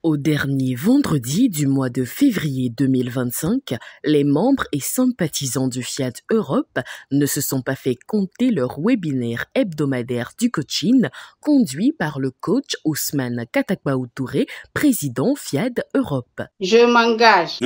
Au dernier vendredi du mois de février 2025, les membres et sympathisants du Fiat Europe ne se sont pas fait compter leur webinaire hebdomadaire du coaching conduit par le coach Ousmane Katakbaou Touré, président Fiat Europe. Je m'engage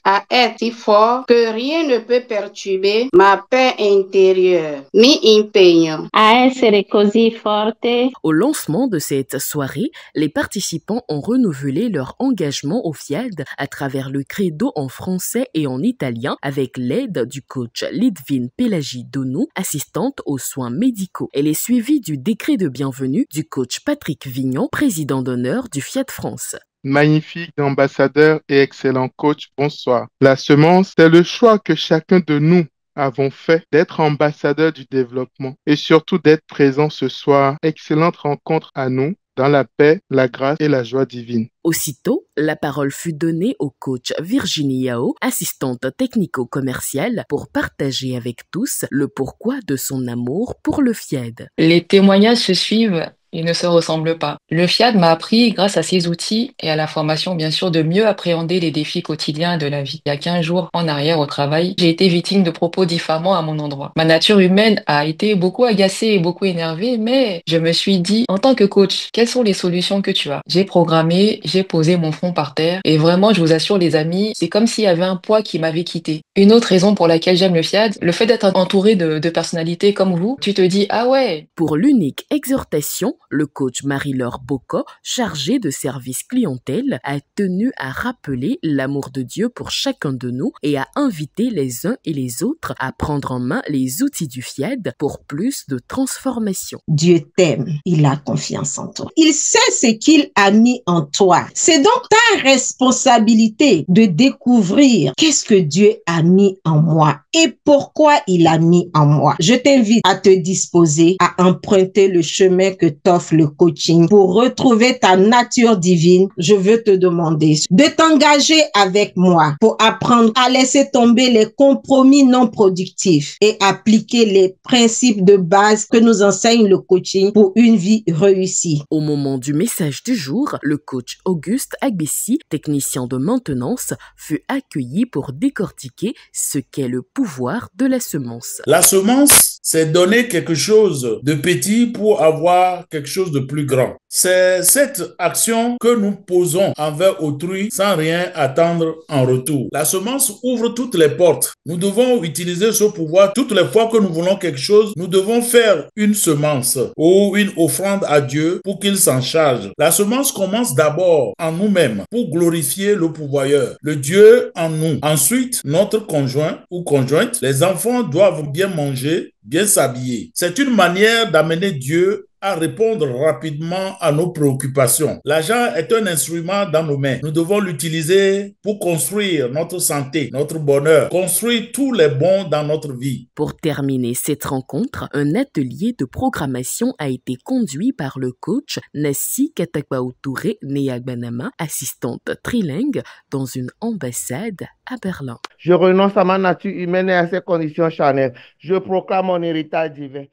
à être si fort que rien ne peut perturber ma paix intérieure, mi impegno a essere così forte. Au lancement de cette soirée, les participants ont renouvelé leur engagement au FIAD à travers le credo en français et en italien avec l'aide du coach Lidvine Pelagi Donou, assistante aux soins médicaux. Elle est suivie du décret de bienvenue du coach Patrick Vignon, président d'honneur du Fiat France. Magnifique ambassadeur et excellent coach, bonsoir. La semence, c'est le choix que chacun de nous avons fait d'être ambassadeur du développement et surtout d'être présent ce soir. Excellente rencontre à nous dans la paix, la grâce et la joie divine. Aussitôt, la parole fut donnée au coach Virginie Yao, assistante technico-commerciale, pour partager avec tous le pourquoi de son amour pour le FIAD. Les témoignages se suivent. Ils ne se ressemblent pas. Le FIAD m'a appris, grâce à ses outils et à la formation, bien sûr, de mieux appréhender les défis quotidiens de la vie. Il y a 15 jours en arrière au travail, j'ai été victime de propos diffamants à mon endroit. Ma nature humaine a été beaucoup agacée et beaucoup énervée, mais je me suis dit, en tant que coach, quelles sont les solutions que tu as? J'ai programmé, j'ai posé mon front par terre et vraiment, je vous assure, les amis, c'est comme s'il y avait un poids qui m'avait quitté. Une autre raison pour laquelle j'aime le FIAD, le fait d'être entouré de personnalités comme vous, tu te dis, ah ouais. Pour l'unique exhortation, le coach Marie-Laure Bocco, chargé de service clientèle, a tenu à rappeler l'amour de Dieu pour chacun de nous et à inviter les uns et les autres à prendre en main les outils du FIAD pour plus de transformation. Dieu t'aime, il a confiance en toi. Il sait ce qu'il a mis en toi. C'est donc ta responsabilité de découvrir qu'est-ce que Dieu a mis en moi et pourquoi il a mis en moi. Je t'invite à te disposer à emprunter le chemin que t'offre le coaching pour retrouver ta nature divine. Je veux te demander de t'engager avec moi pour apprendre à laisser tomber les compromis non productifs et appliquer les principes de base que nous enseigne le coaching pour une vie réussie. Au moment du message du jour, le coach Auguste Agbessi, technicien de maintenance, fut accueilli pour décortiquer ce qu'est le pouvoir de la semence. La semence, c'est donner quelque chose de petit pour avoir quelque chose de plus grand. C'est cette action que nous posons envers autrui sans rien attendre en retour. La semence ouvre toutes les portes. Nous devons utiliser ce pouvoir toutes les fois que nous voulons quelque chose. Nous devons faire une semence ou une offrande à Dieu pour qu'il s'en charge. La semence commence d'abord en nous-mêmes pour glorifier le pourvoyeur, le Dieu en nous. Ensuite, notre conjoint ou conjointe, les enfants doivent bien manger, bien s'habiller. C'est une manière d'amener Dieu à répondre rapidement à nos préoccupations. L'argent est un instrument dans nos mains. Nous devons l'utiliser pour construire notre santé, notre bonheur, construire tous les bons dans notre vie. Pour terminer cette rencontre, un atelier de programmation a été conduit par le coach Nassi Katakbaou Touré Neagbanama, assistante trilingue dans une ambassade à Berlin. Je renonce à ma nature humaine et à ses conditions charnelles. Je proclame mon héritage divin.